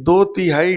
2/3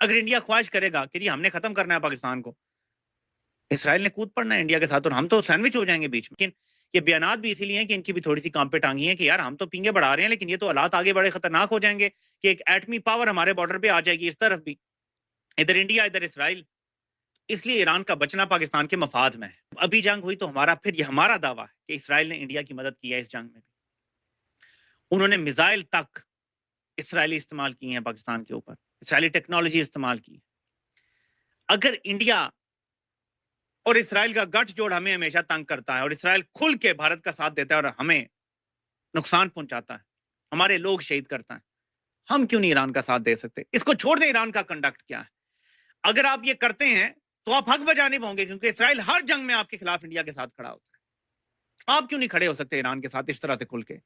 اگر انڈیا خواہش کرے گا کہ جی ہم نے ختم کرنا ہے پاکستان کو، اسرائیل نے کود پڑنا ہے انڈیا کے ساتھ اور ہم تو سینڈوچ ہو جائیں گے بیچ میں. لیکن یہ بیانات بھی اسی لیے ہیں کہ ان کی بھی تھوڑی سی کام پہ ٹانگی ہیں کہ یار ہم تو پینگے بڑھا رہے ہیں لیکن یہ تو حالات آگے بڑے خطرناک ہو جائیں گے کہ ایک ایٹمی پاور ہمارے بارڈر پہ آ جائے گی، اس طرف بھی ادھر انڈیا ادھر اسرائیل. اس لیے ایران کا بچنا پاکستان کے مفاد میں ہے. ابھی جنگ ہوئی تو پھر یہ ہمارا دعویٰ ہے کہ اسرائیل نے انڈیا کی مدد کی ہے اس جنگ میں بھی. انہوں نے میزائل تک اسرائیلی استعمال کی ہیں پاکستان کے اوپر، اسرائیلی ٹیکنالوجی استعمال کی. اگر انڈیا اور اسرائیل کا گٹھ جوڑ ہمیں ہمیشہ تنگ کرتا ہے اور اسرائیل کھل کے بھارت کا ساتھ دیتا ہے اور ہمیں نقصان پہنچاتا ہے، ہمارے لوگ شہید کرتا ہے، ہم کیوں نہیں ایران کا ساتھ دے سکتے؟ اس کو چھوڑ دیں ایران کا کنڈکٹ کیا ہے. اگر آپ یہ کرتے ہیں تو آپ حق بجانب ہوں گے کیونکہ اسرائیل ہر جنگ میں آپ کے خلاف انڈیا کے ساتھ کھڑا ہوتا ہے. آپ کیوں نہیں کھڑے ہو سکتے ایران کے ساتھ اس طرح سے کھل کے؟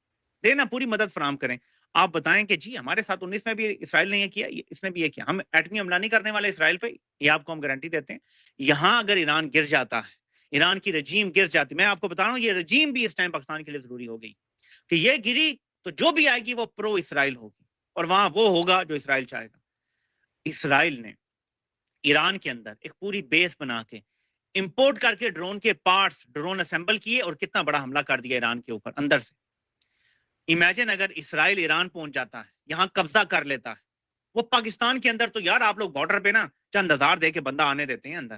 دینا پوری مدد فراہم کریں. آپ بتائیں کہ جی ہمارے ساتھ 19 میں بھی اسرائیل نے یہ کیا، اس نے بھی یہ کیا، ہم ایٹمی حملہ نہیں کرنے والے اسرائیل پہ، یہ آپ کو ہم گارنٹی دیتے ہیں. یہاں اگر ایران گر جاتا ہے، ایران کی رجیم گر جاتی، میں آپ کو بتا رہا ہوں یہ رجیم بھی اس ٹائم پاکستان کے لیے ضروری ہو گئی کہ یہ گری تو جو بھی آئے گی وہ پرو اسرائیل ہوگی اور وہاں وہ ہوگا جو اسرائیل چاہے گا. اسرائیل نے ایران کے اندر ایک پوری بیس بنا کے امپورٹ کر کے ڈرون کے پارٹس، ڈرون اسمبل کیے اور کتنا بڑا حملہ کر دیا ایران کے اوپر اندر سے. امیجن اگر اسرائیل ایران پہنچ جاتا ہے، یہاں قبضہ کر لیتا ہے، وہ پاکستان کے اندر تو یار آپ لوگ بارڈر پہ نا چند ہزار دے کے بندہ آنے دیتے ہیں اندر،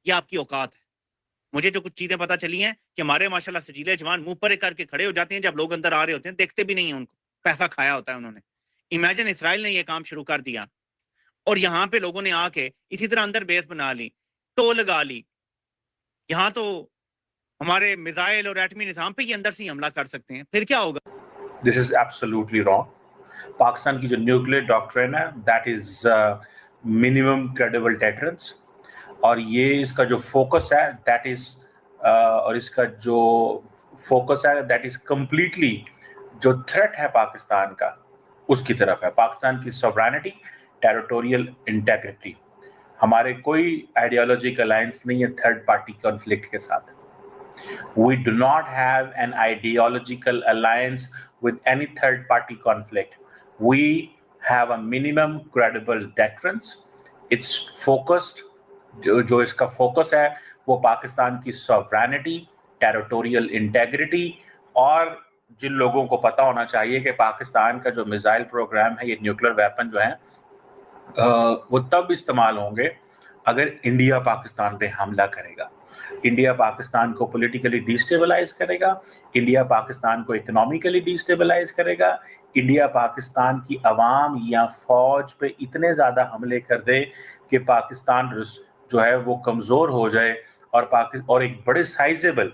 یہ آپ کی اوقات ہے. مجھے جو کچھ چیزیں پتہ چلی ہیں کہ ہمارے ماشاءاللہ سجیلے جوان منہ پر کر کے کھڑے ہو جاتے ہیں جب لوگ اندر آ رہے ہوتے ہیں، دیکھتے بھی نہیں ہیں ان کو، پیسہ کھایا ہوتا ہے انہوں نے. امیجن اسرائیل نے یہ کام شروع کر دیا اور یہاں پہ لوگوں نے آ کے اسی طرح اندر بیس بنا لی، ٹو لگا لی. یہاں تو ہمارے میزائل اور ایٹمی نظام پہ یہ اندر سے ہی حملہ کر سکتے ہیں، پھر کیا ہوگا؟ This is absolutely wrong. Pakistan کی جو نیوکلیئر ڈاکٹرین ہے that is minimum credible deterrence، اور یہ اس کا جو فوکس ہے that is اور اس کا جو فوکس ہے that is completely جو تھریٹ ہے پاکستان کا اس کی طرف ہے. پاکستان کی sovereignty، ٹیریٹوریل انٹیگریٹی. ہمارے کوئی آئیڈیالوجیکل الائنس نہیں ہے تھرڈ پارٹی کنفلکٹ کے ساتھ. We do not have an ideological alliance with any third party conflict. We have a minimum credible deterrence. It's focused، جو اس کا فوکس ہے وہ پاکستان کی sovereignty، ٹیریٹوریل انٹیگریٹی. اور جن لوگوں کو پتا ہونا چاہیے کہ پاکستان کا جو میزائل پروگرام ہے، یہ نیوکلیر ویپن جو ہیں وہ تب استعمال ہوں گے اگر انڈیا پاکستان پہ حملہ کرے گا. انڈیا پاکستان کو پولیٹیکلی ڈیسٹیبلائز کرے گا، انڈیا پاکستان کو اکنامیکلی ڈیسٹیبلائز کرے گا، انڈیا پاکستان کی عوام یا فوج پہ اتنے زیادہ حملے کر دے کہ پاکستان جو ہے وہ کمزور ہو جائے اور ایک بڑے sizeable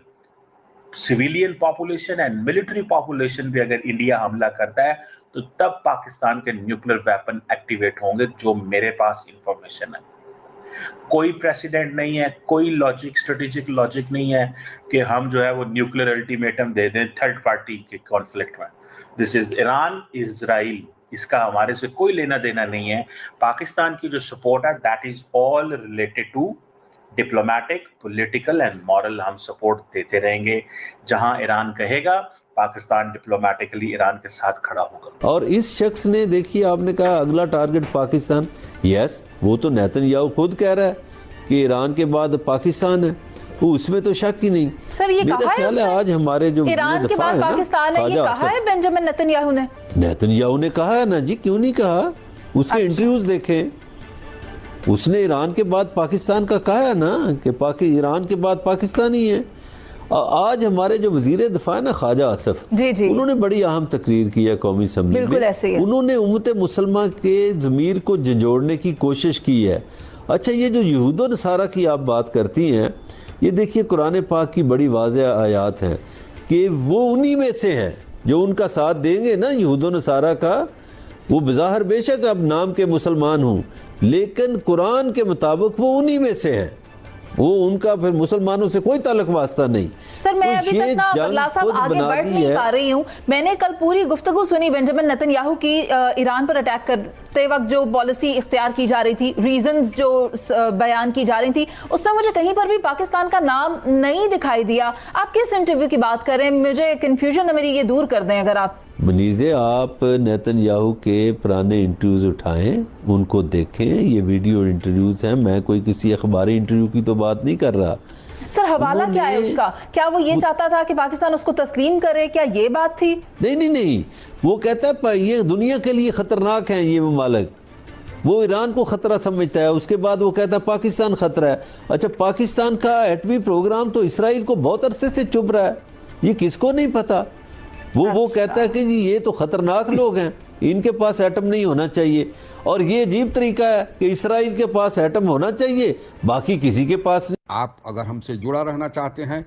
civilian population and military population پہ اگر انڈیا حملہ کرتا ہے تو تب پاکستان کے نیوکلیر ویپن ایکٹیویٹ ہوں گے، جو میرے پاس انفارمیشن ہے. کوئی پریسیڈنٹ نہیں ہے، کوئی لاجک، اسٹریٹجک لاجک نہیں ہے کہ ہم جو ہے وہ نیوکلیر الٹیمیٹم دے دیں تھرڈ پارٹی کے کانفلکٹ میں. دس از ایران اسرائیل، اس کا ہمارے سے کوئی لینا دینا نہیں ہے. پاکستان کی جو سپورٹ ہے that is all related to diplomatic, political and moral. ہم سپورٹ دیتے رہیں گے، جہاں ایران کہے گا پاکستان ڈپلومیٹکلی ایران کے ساتھ کھڑا ہوگا. اور اس شخص نے دیکھیے، آپ نے کہا اگلا ٹارگٹ پاکستان. یس، وہ تو نیتن یاہو خود کہہ رہا ہے کہ ایران کے بعد پاکستان ہے، وہ اس میں تو شک ہی نہیں. سر یہ کہا ہے آج ہمارے جو ایران کے بعد پاکستان ہے، یہ کہا ہے بنجامن نیتن یاہو نے. نیتن یاہو نے کہا ہے نا جی، کیوں نہیں کہا؟ اس کے انٹرویوز دیکھیں، اس نے ایران کے بعد پاکستان کا کہا ہے نا کہ ایران کے بعد پاکستان ہی ہے. آج ہمارے جو وزیر دفاع ہے نا خواجہ آصف، انہوں نے بڑی اہم تقریر کی ہے قومی اسمبلی میں. انہوں نے امت مسلمہ کے ضمیر کو جھنجھوڑنے کی کوشش کی ہے. اچھا، یہ جو یہود و نصارہ کی آپ بات کرتی ہیں، یہ دیکھیے قرآن پاک کی بڑی واضح آیات ہیں کہ وہ انہی میں سے ہے جو ان کا ساتھ دیں گے نا یہود و نصارہ کا. وہ بظاہر بے شک اب نام کے مسلمان ہوں، لیکن قرآن کے مطابق وہ انہی میں سے ہے. وہ ان کا پھر مسلمانوں سے کوئی تعلق واسطہ نہیں. سر میں ابھی تک نا برلا صاحب آگے بڑھ نہیں پا رہی ہوں. میں نے کل پوری گفتگو سنی بنجامن نیتن یاہو کی ایران پر اٹیک کرتے وقت جو پالیسی اختیار کی جا رہی تھی، ریزنز جو بیان کی جا رہی تھی، اس میں مجھے کہیں پر بھی پاکستان کا نام نہیں دکھائی دیا. آپ کس انٹرویو کی بات کر رہے ہیں؟ مجھے کنفیوژن ہے میری، یہ دور کر دیں اگر آپ. منیزے آپ نیتن یاہو کے پرانے انٹرویوز اٹھائیں، ان کو دیکھیں، یہ ویڈیو انٹرویوز ہیں، میں کوئی کسی اخباری انٹرویو کی تو بات نہیں کر رہا۔ سر حوالہ کیا ہے اس کا؟ کیا وہ یہ چاہتا تھا کہ پاکستان اس کو تسلیم کرے؟ کیا یہ بات تھی؟ نہیں، وہ کہتا ہے یہ دنیا کے لیے خطرناک ہیں یہ ممالک، وہ ایران کو خطرہ سمجھتا ہے، اس کے بعد وہ کہتا ہے پاکستان خطرہ ہے۔ اچھا، پاکستان کا ایٹمی پروگرام تو اسرائیل کو بہت عرصے سے چبھ رہا ہے، یہ کس کو نہیں پتا؟ وہ کہتا ہے کہ جی یہ تو خطرناک لوگ ہیں، ان کے پاس ایٹم نہیں ہونا چاہیے، اور یہ عجیب طریقہ ہے کہ اسرائیل کے پاس ایٹم ہونا چاہیے، باقی کسی کے پاس نہیں۔ آپ اگر ہم سے جڑا رہنا چاہتے ہیں